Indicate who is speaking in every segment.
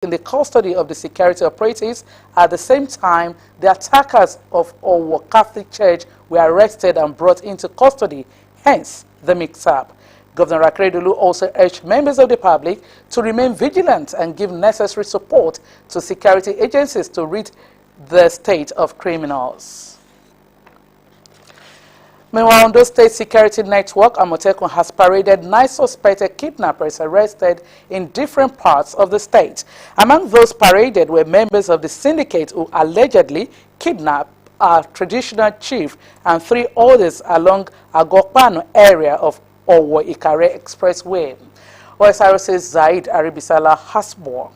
Speaker 1: in the custody of the security operatives. At the same time, the attackers of Owo Catholic Church were arrested and brought into custody, hence the mix-up. Governor Akeredolu also urged members of the public to remain vigilant and give necessary support to security agencies to rid the state of criminals. Meanwhile, Ondo State Security Network, Amotekun, has paraded 9 suspected kidnappers arrested in different parts of the state. Among those paraded were members of the syndicate who allegedly kidnapped a traditional chief and 3 others along Agokpano area of Owo Ikare Expressway. Osrc's Zaid Aribisala has more.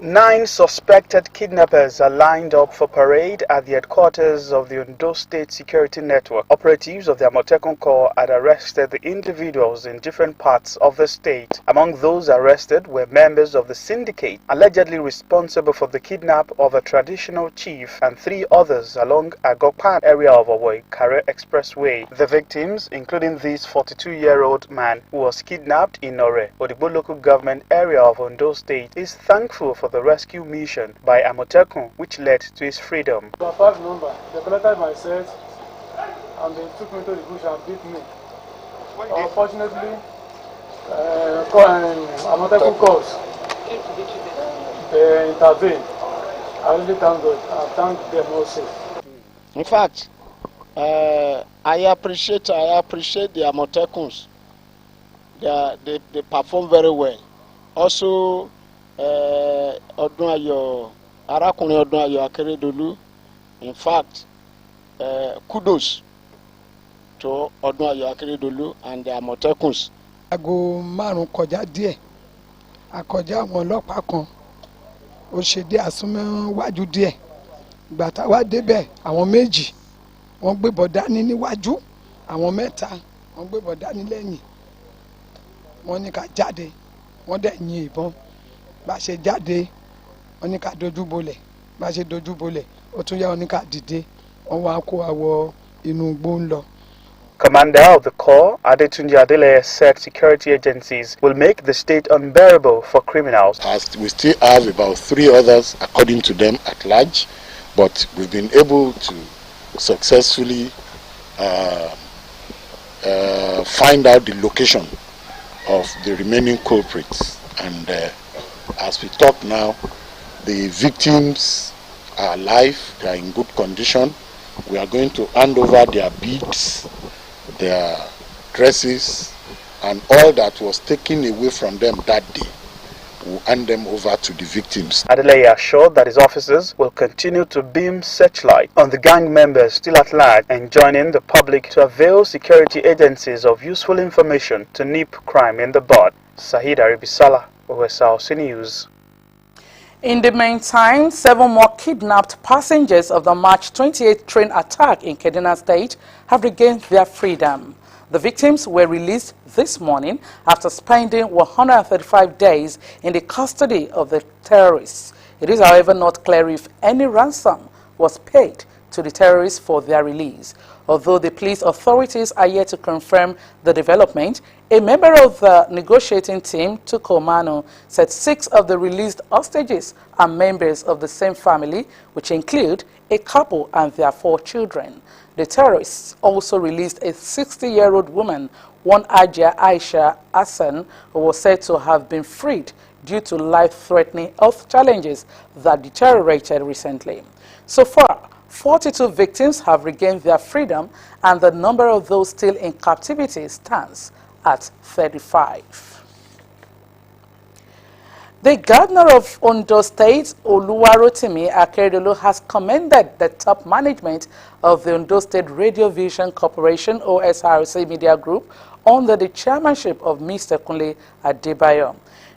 Speaker 2: 9 suspected kidnappers are lined up for parade at the headquarters of the Ondo State Security Network. Operatives of the Amotekun Corps had arrested the individuals in different parts of the state. Among those arrested were members of the syndicate allegedly responsible for the kidnap of a traditional chief and 3 others along Agokpan area of Owo Ikare Expressway. The victims, including this 42-year-old man who was kidnapped in Ore, Odigbo local government area of Ondo State, is thankful for the rescue mission by Amotekun, which led to his freedom.
Speaker 3: They collected my set and they took me to the bush and beat me. Unfortunately, Amotekun calls. They intervened. I really thank God. I thank them also.
Speaker 4: In fact, I appreciate the Amotekuns. They perform very well. Also, Arakuni Odunayo Akeredolu, in fact, kudos to Odunayo Akeredolu and the Amotekuns.
Speaker 5: Ago márùn kọjá díẹ̀, akọjá àwọn ọlọ́pàá kan, ó ṣe dé àsúnmọ́ wájú díẹ̀. Ìgbà tá wá débẹ̀, àwọn méjì, wọ́n gbébọn dání níwájú, àwọn mẹ́ta, wọ́n gbébọn dání lẹ́yìn. Wọ́n ní ká jáde, wọ́n dẹ̀ yìn ìbọn. Bá ṣe jáde, wọ́n ní ká dojú bolẹ̀. Bá ṣe dojú bolẹ̀, ó tún yá wọ́n ní ká dìde. Wọ́n wá kó àwọ inú igbó ń lọ.
Speaker 2: Commander of the Corps, Adetunji Adeleye, said security agencies will make the state unbearable for criminals.
Speaker 6: As we still have about 3 others, according to them, at large, but we've been able to successfully find out the location of the remaining culprits. And as we talk now, the victims are alive, they are in good condition. We are going to hand over their beads, their dresses, and all that was taken away from them that day. We'll hand them over to the victims.
Speaker 2: Adeleye assured that his officers will continue to beam searchlight on the gang members still at large and joining the public to avail security agencies of useful information to nip crime in the bud. Sahid Aribisala, Osrc News.
Speaker 1: In the meantime, 7 more kidnapped passengers of the March 28 train attack in Kaduna State have regained their freedom. The victims were released this morning after spending 135 days in the custody of the terrorists. It is, however, not clear if any ransom was paid to the terrorists for their release. Although the police authorities are yet to confirm the development, a member of the negotiating team, Tuko Manu, said 6 of the released hostages are members of the same family, which include a couple and their 4 children. The terrorists also released a 60-year-old woman, one Ajia Aisha Hassan, who was said to have been freed due to life-threatening health challenges that deteriorated recently. So far, 42 victims have regained their freedom, and the number of those still in captivity stands at 35. The governor of Ondo State, Oluwarotimi Akeredolu, has commended the top management of the Ondo State Radio Vision Corporation, Osrc Media Group, under the chairmanship of Mr. Kunle Adebayo.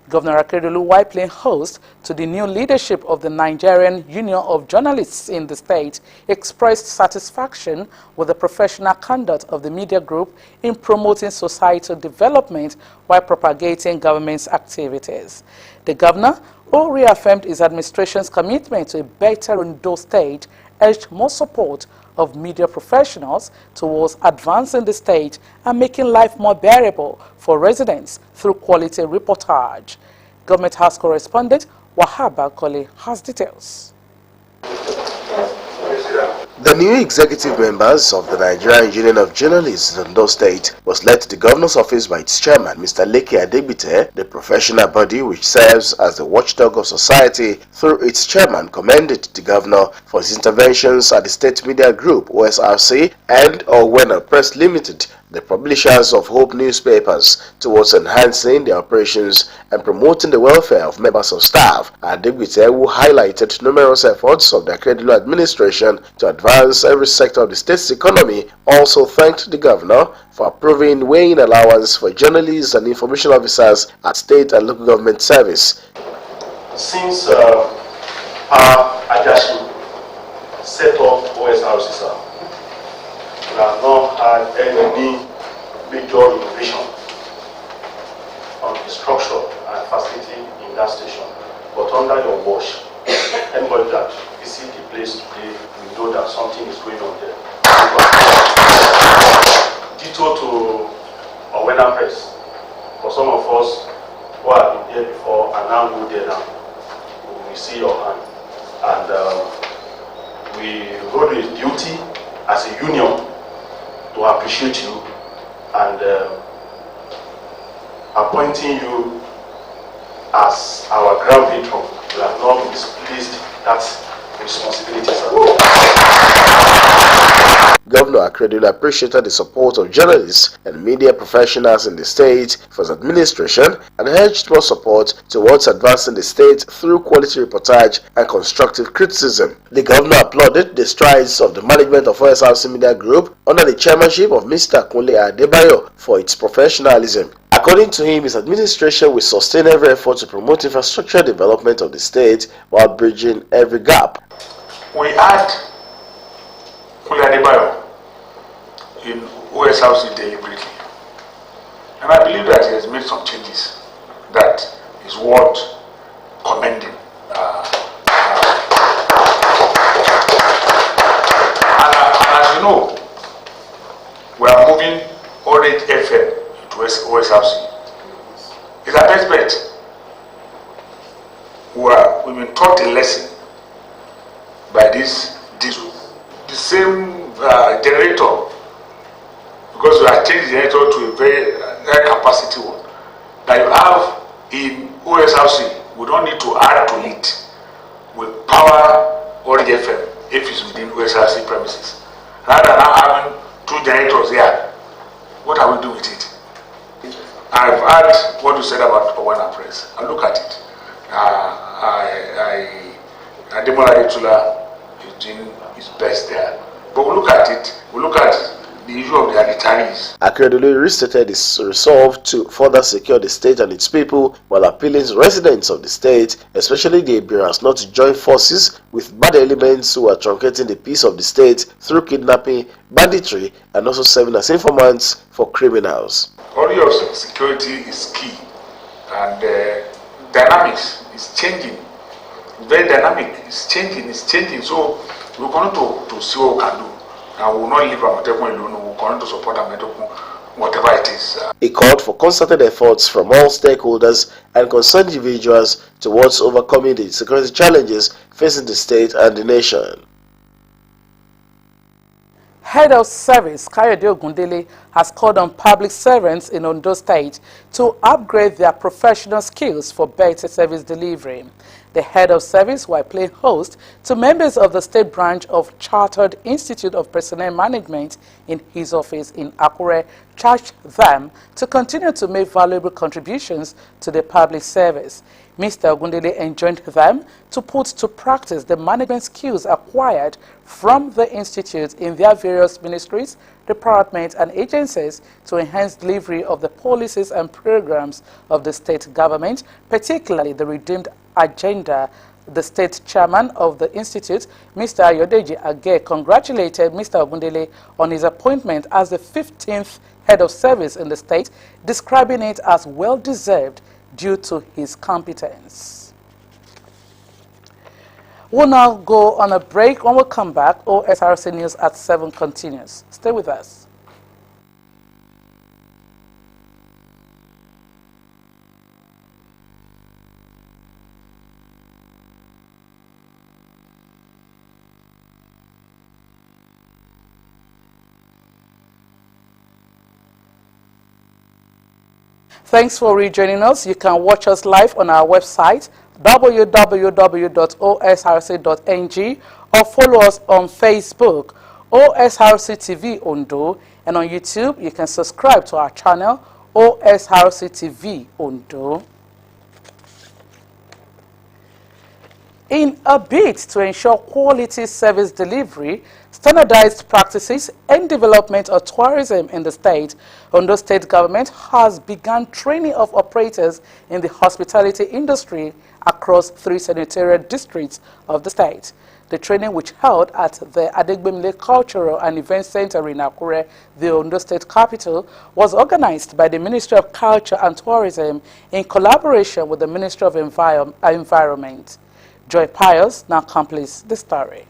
Speaker 1: Governor Akeredolu, while playing host to the new leadership of the Nigerian Union of Journalists in the state, expressed satisfaction with the professional conduct of the media group in promoting societal development while propagating government's activities. The governor, who reaffirmed his administration's commitment to a better Ondo State, urged more support of media professionals towards advancing the state and making life more bearable for residents through quality reportage. Government House correspondent Wahaba Kole has details.
Speaker 7: The new executive members of the Nigerian Union of Journalists in Ondo State was led to the governor's office by its chairman, Mr. Leke Adegbite. The professional body, which serves as the watchdog of society, through its chairman, commended the governor for his interventions at the State Media Group, OSRC, and Owena Press Limited, the publishers of Hope newspapers, towards enhancing their operations and promoting the welfare of members of staff. Adegbite, who highlighted numerous efforts of the Akeredolu administration to advance every sector of the state's economy, also thanked the governor for approving weighing allowance for journalists and information officers at state and local government service.
Speaker 8: Since our Ajashi set up OSRC, we have not had any major innovation on the structure and facility in that station. But under your watch, anybody that visit the place today will know that something is going on there. Ditto to Owena Press. For some of us who have been there before and now go there now, we see your hand. And we hold a duty as a union to appreciate you and appointing you as our grand patron. We have not misplaced that responsibility.
Speaker 7: Governor Akeredolu appreciated the support of journalists and media professionals in the state for his administration and urged more support towards advancing the state through quality reportage and constructive criticism. The governor applauded the strides of the management of OSRC Media Group under the chairmanship of Mr. Kunle Adebayo for its professionalism. According to him, his administration will sustain every effort to promote infrastructure development of the state while bridging every gap.
Speaker 9: We had Kunle Adebayo in OSRC deliberately, and I believe that he has made some changes that is worth commending. And as you know, we are moving Orange FM into OSRC. It's our best bet. We've been taught a lesson by this diesel. The same generator, because we have changed the generator to a very high capacity one that you have in OSRC. We don't need to add to it. We power Orange FM if it's within OSRC premises. Rather than having two generators here, what are we doing with it? I've heard what you said about Owena Press. I look at it. Ademola Adetula is doing his best there. But we look at it, we look at the issue of the adversaries.
Speaker 7: Akeredolu restated his resolve to further secure the state and its people while appealing to residents of the state, especially the Iberians, not to join forces with bad elements who are truncating the peace of the state through kidnapping, banditry, and also serving as informants for criminals.
Speaker 9: Area of security is key, and dynamics is changing. Very dynamic, it's changing. So we're going to see what we can do. And we will not leave Amotekun alone. We're going to support Amotekun, whatever it is.
Speaker 7: He called for concerted efforts from all stakeholders and concerned individuals towards overcoming the security challenges facing the state and the nation.
Speaker 1: Head of Service Kayode Ogundele has called on public servants in Ondo State to upgrade their professional skills for better service delivery. The head of service, while playing host to members of the state branch of Chartered Institute of Personnel Management in his office in Akure, charged them to continue to make valuable contributions to the public service. Mr. Ogundele enjoined them to put to practice the management skills acquired from the institute in their various ministries, departments and agencies to enhance delivery of the policies and programs of the state government, particularly the redeemed agenda. The state chairman of the institute, Mr. Ayodeji Age, congratulated Mr. Ogundele on his appointment as the 15th head of service in the state, describing it as well-deserved due to his competence. We'll now go on a break. When we come back, OSRC News at 7 continues. Stay with us. Thanks for rejoining us. You can watch us live on our website www.osrc.ng or follow us on Facebook, OSRC TV Ondo, and on YouTube you can subscribe to our channel, OSRC TV Ondo. In a bid to ensure quality service delivery, standardized practices and development of tourism in the state, Ondo State Government has begun training of operators in the hospitality industry across 3 senatorial districts of the state. The training, which held at the Adegbemile Cultural and Event Center in Akure, the Ondo State capital, was organized by the Ministry of Culture and Tourism in collaboration with the Ministry of Environment. Joy Pius now completes the story.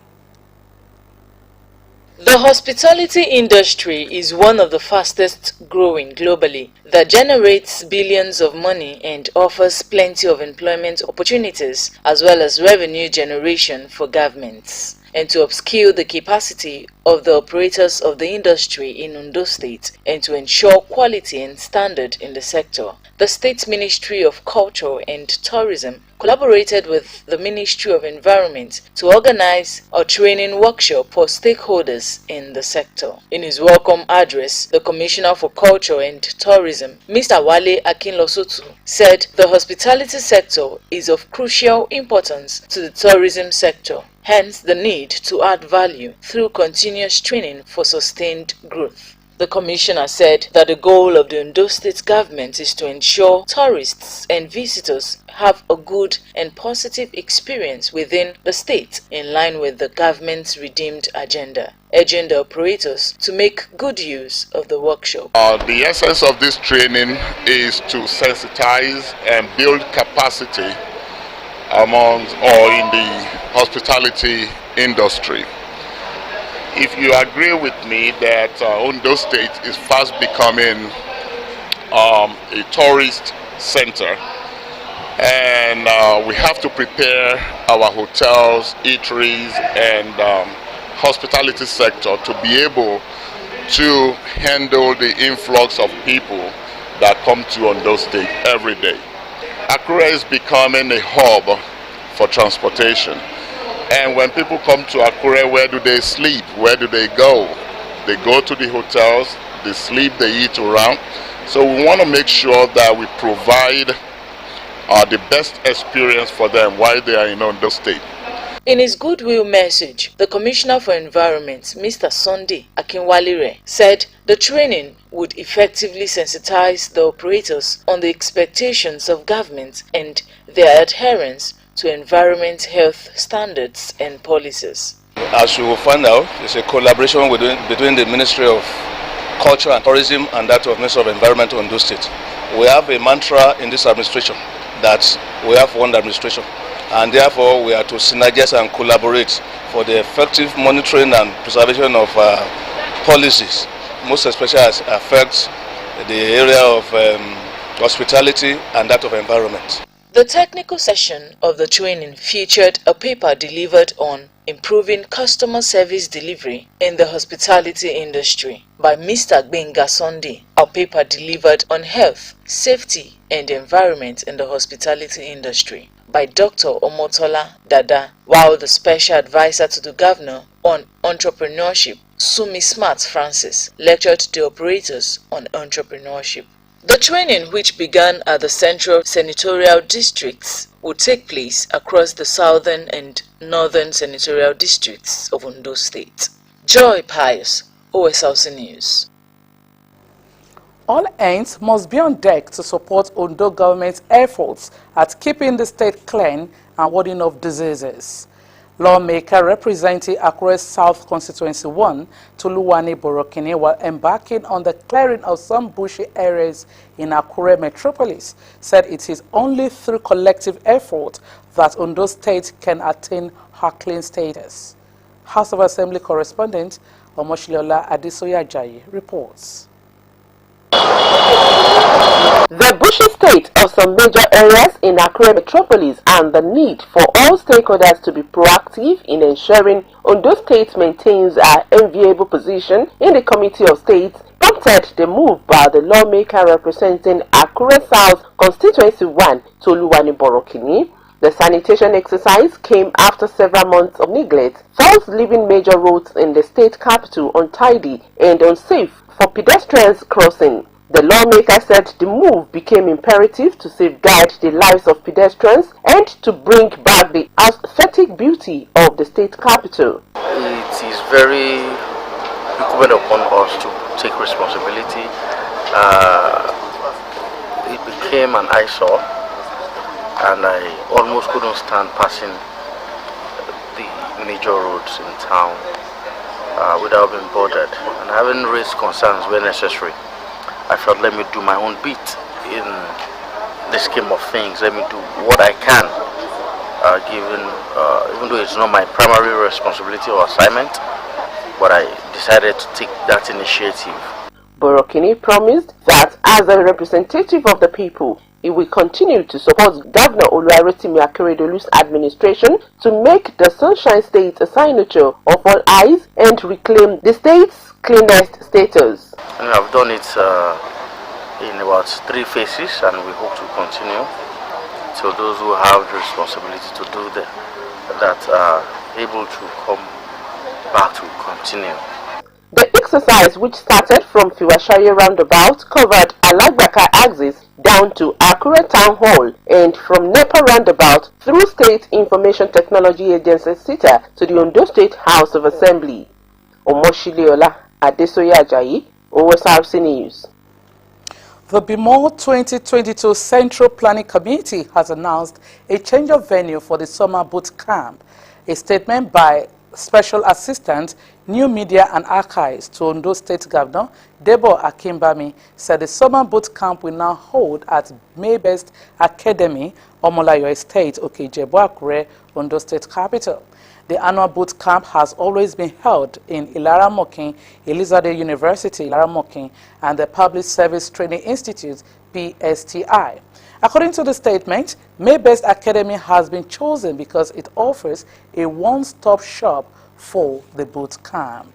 Speaker 10: The hospitality industry is one of the fastest growing globally that generates billions of money and offers plenty of employment opportunities as well as revenue generation for governments. And to upskill the capacity of the operators of the industry in Ondo State and to ensure quality and standard in the sector, the State Ministry of Culture and Tourism collaborated with the Ministry of Environment to organize a training workshop for stakeholders in the sector. In his welcome address, the Commissioner for Culture and Tourism, Mr. Wale Akinlosotu, said the hospitality sector is of crucial importance to the tourism sector, hence the need to add value through continuous training for sustained growth. The Commissioner said that the goal of the Ondo State government is to ensure tourists and visitors have a good and positive experience within the state in line with the government's redeemed agenda, urging the operators to make good use of the workshop.
Speaker 6: The essence of this training is to sensitize and build capacity among or in the hospitality industry. If you agree with me that Ondo State is fast becoming a tourist center, and we have to prepare our hotels, eateries, and hospitality sector to be able to handle the influx of people that come to Ondo State every day. Akure is becoming a hub for transportation. And when people come to Akure, where do they sleep? Where do they go? They go to the hotels, they sleep, they eat around. So we want to make sure that we provide the best experience for them while they are in Ondo State.
Speaker 10: In his goodwill message, the Commissioner for Environment, Mr. Sunday Akinwalire, said the training would effectively sensitize the operators on the expectations of government and their adherence to environment health standards and policies.
Speaker 11: As you will find out, it's a collaboration between the Ministry of Culture and Tourism and that of Ministry of Environment of Ondo State. We have a mantra in this administration that we have one administration, and therefore we are to synergize and collaborate for the effective monitoring and preservation of policies, most especially as affects the area of hospitality and that of environment.
Speaker 10: The technical session of the training featured a paper delivered on improving customer service delivery in the hospitality industry by Mr. Gbenga Sunday, a paper delivered on health, safety and environment in the hospitality industry by Dr. Omotola Dada, while the special advisor to the governor on entrepreneurship, Sumi Smart Francis, lectured the operators on entrepreneurship. The training, which began at the central senatorial districts, will take place across the southern and northern senatorial districts of Ondo State. Joy Pius, OSRC News.
Speaker 1: All hands must be on deck to support Ondo government's efforts at keeping the state clean and warding off diseases. Lawmaker representing Akure South Constituency 1, Tuluwani Borokini, while embarking on the clearing of some bushy areas in Akure metropolis, said it is only through collective effort that Ondo State can attain her clean status. House of Assembly correspondent Omoshiliola Adesoya Ajayi reports.
Speaker 12: The bushy state of some major areas in Akure metropolis and the need for all stakeholders to be proactive in ensuring Ondo State maintains our enviable position in the Committee of States prompted supported the move by the lawmaker representing Akure South Constituency 1, Toluwani Borokini. The sanitation exercise came after several months of neglect, thus leaving major roads in the state capital untidy and unsafe for pedestrians crossing. The lawmaker said the move became imperative to safeguard the lives of pedestrians and to bring back the aesthetic beauty of the state capital.
Speaker 13: It is very incumbent upon us to take responsibility. It became an eyesore, and I almost couldn't stand passing the major roads in town without being bothered. And having raised concerns where necessary, I felt, let me do my own bit in the scheme of things. Let me do what I can, even though it's not my primary responsibility or assignment, but I decided to take that initiative.
Speaker 12: Borokini promised that as a representative of the people, he will continue to support Governor Oluwarotimi Akeredolu's administration to make the Sunshine State a signature of all eyes and reclaim the state's cleanest status.
Speaker 13: And we have done it in about 3 phases, and we hope to continue. So those who have the responsibility to do that are able to come back to continue.
Speaker 12: The exercise, which started from Fiwashari roundabout, covered Alagbaka axis down to Akure Town Hall and from NEPA roundabout through State Information Technology Agency SITA to the Ondo State House of Assembly. Omoshiliola Adesoya Ajayi, Osrc News.
Speaker 1: The Bimo 2022 Central Planning Committee has announced a change of venue for the summer boot camp. A statement by Special Assistant, New Media and Archives to Ondo State Governor Debo Akimbami said the summer boot camp will now hold at Maybest Academy, Omolayo Estate, Okejebu Akure, Ondo State Capital. The annual boot camp has always been held in Ilaramokin, Elizabeth University, Ilaramokin, and the Public Service Training Institute, PSTI. According to the statement, Maybest Academy has been chosen because it offers a one-stop shop for the boot camp.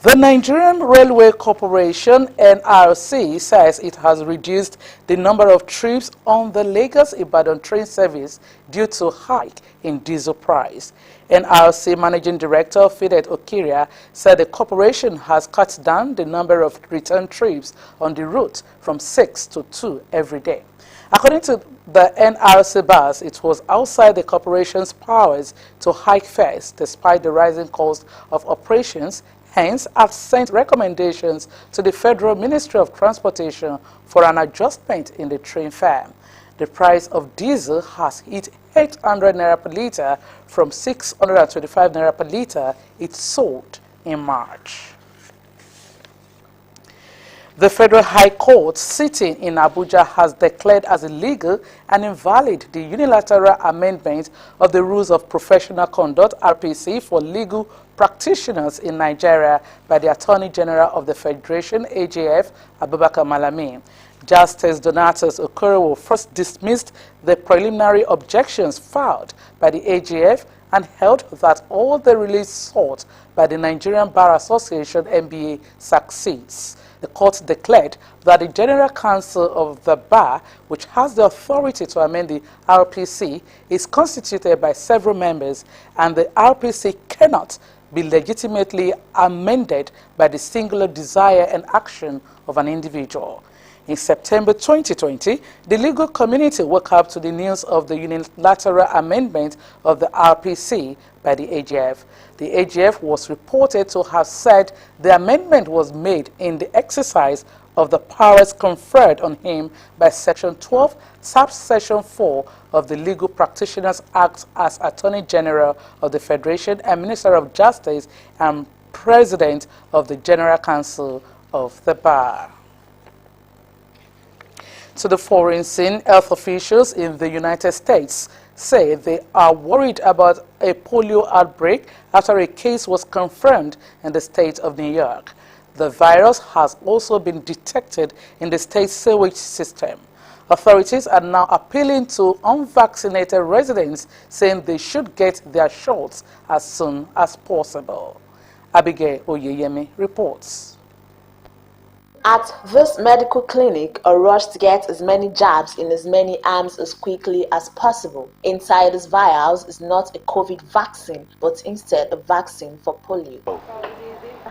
Speaker 1: The Nigerian Railway Corporation, NRC, says it has reduced the number of trips on the Lagos-Ibadan train service due to hike in diesel price. NRC Managing Director Fidet Okiria said the corporation has cut down the number of return trips on the route from 6 to 2 every day. According to the NRC bus, it was outside the corporation's powers to hike fares despite the rising cost of operations. Hence, have sent recommendations to the Federal Ministry of Transportation for an adjustment in the train fare. The price of diesel has hit 800 naira per litre from 625 naira per litre it sold in March. The Federal High Court sitting in Abuja has declared as illegal and invalid the unilateral amendment of the Rules of Professional Conduct (RPC) for legal practitioners in Nigeria by the Attorney General of the Federation, AJF, Abubakar Malami. Justice Donatus Okorowo first dismissed the preliminary objections filed by the AJF and held that all the relief sought by the Nigerian Bar Association, NBA, succeeds. The court declared that the General Council of the Bar, which has the authority to amend the RPC, is constituted by several members, and the RPC cannot be legitimately amended by the singular desire and action of an individual. In September 2020, the legal community woke up to the news of the unilateral amendment of the RPC by the AGF. The AGF was reported to have said the amendment was made in the exercise of the powers conferred on him by Section 12, Subsection 4 of the Legal Practitioners Act as Attorney General of the Federation and Minister of Justice and President of the General Council of the Bar. To the foreign scene, health officials in the United States say they are worried about a polio outbreak after a case was confirmed in the state of New York. The virus has also been detected in the state's sewage system. Authorities are now appealing to unvaccinated residents, saying they should get their shots as soon as possible. Abigail Oyeyemi reports.
Speaker 14: At this medical clinic, a rush to get as many jabs in as many arms as quickly as possible. Inside these vials is not a COVID vaccine, but instead a vaccine for polio.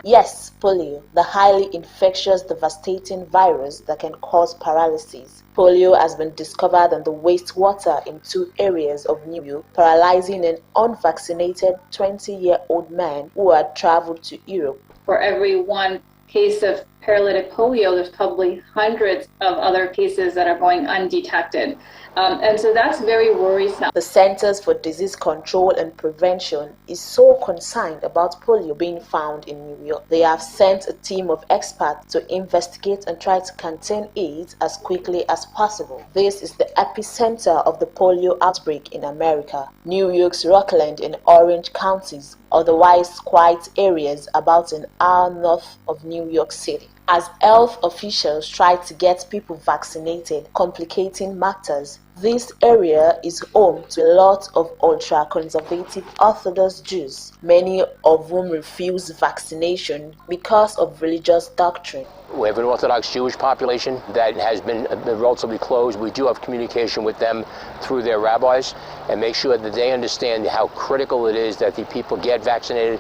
Speaker 14: Yes, polio, the highly infectious, devastating virus that can cause paralysis. Polio has been discovered in the wastewater in 2 areas of New York, paralyzing an unvaccinated 20-year-old man who had traveled to Europe.
Speaker 15: For every 1 case of paralytic polio, there's probably hundreds of other cases that are going undetected. And so that's very worrisome.
Speaker 14: The Centers for Disease Control and Prevention is so concerned about polio being found in New York. They have sent a team of experts to investigate and try to contain it as quickly as possible. This is the epicenter of the polio outbreak in America. New York's Rockland and Orange counties, otherwise quiet areas about an hour north of New York City. As health officials try to get people vaccinated, complicating matters, this area is home to a lot of ultra-conservative Orthodox Jews, many of whom refuse vaccination because of religious doctrine.
Speaker 16: We have an Orthodox Jewish population that has been relatively closed. We do have communication with them through their rabbis and make sure that they understand how critical it is that the people get vaccinated.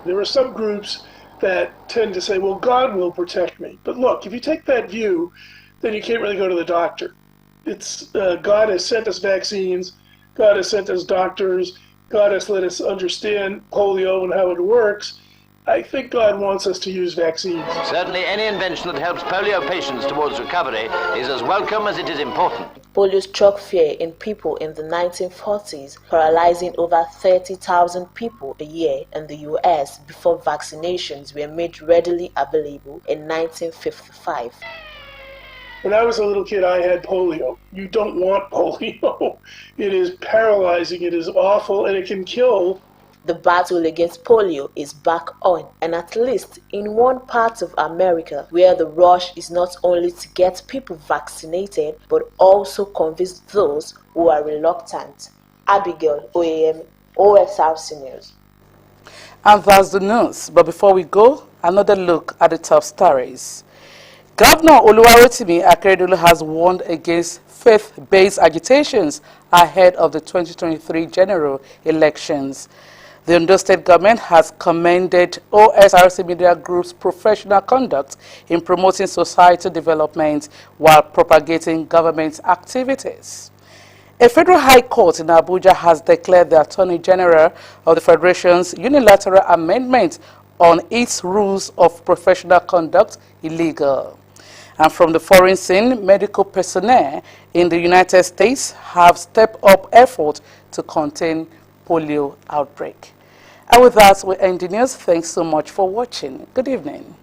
Speaker 3: There are some groups that tend to say, well, God will protect me. But look, if you take that view, then you can't really go to the doctor. It's God has sent us vaccines, God has sent us doctors, God has let us understand polio and how it works. I think God wants us to use vaccines.
Speaker 17: Certainly any invention that helps polio patients towards recovery is as welcome as it is important.
Speaker 14: Polio struck fear in people in the 1940s, paralyzing over 30,000 people a year in the US before vaccinations were made readily available in 1955.
Speaker 3: When I was a little kid, I had polio. You don't want polio. It is paralyzing, it is awful, and it can kill.
Speaker 14: The battle against polio is back on, and at least in one part of America where the rush is not only to get people vaccinated but also convince those who are reluctant. Abigail Oyeyemi, Osrc News.
Speaker 1: And that's the news. But before we go, another look at the top stories. Governor Oluwarotimi Akeredolu has warned against faith-based agitations ahead of the 2023 general elections. The Ondo State government has commended Osrc Media Group's professional conduct in promoting societal development while propagating government activities. A federal high court in Abuja has declared the Attorney General of the Federation's unilateral amendment on its rules of professional conduct illegal. And from the foreign scene, medical personnel in the United States have stepped up efforts to contain polio outbreak. And with that, we end the news. Thanks so much for watching. Good evening.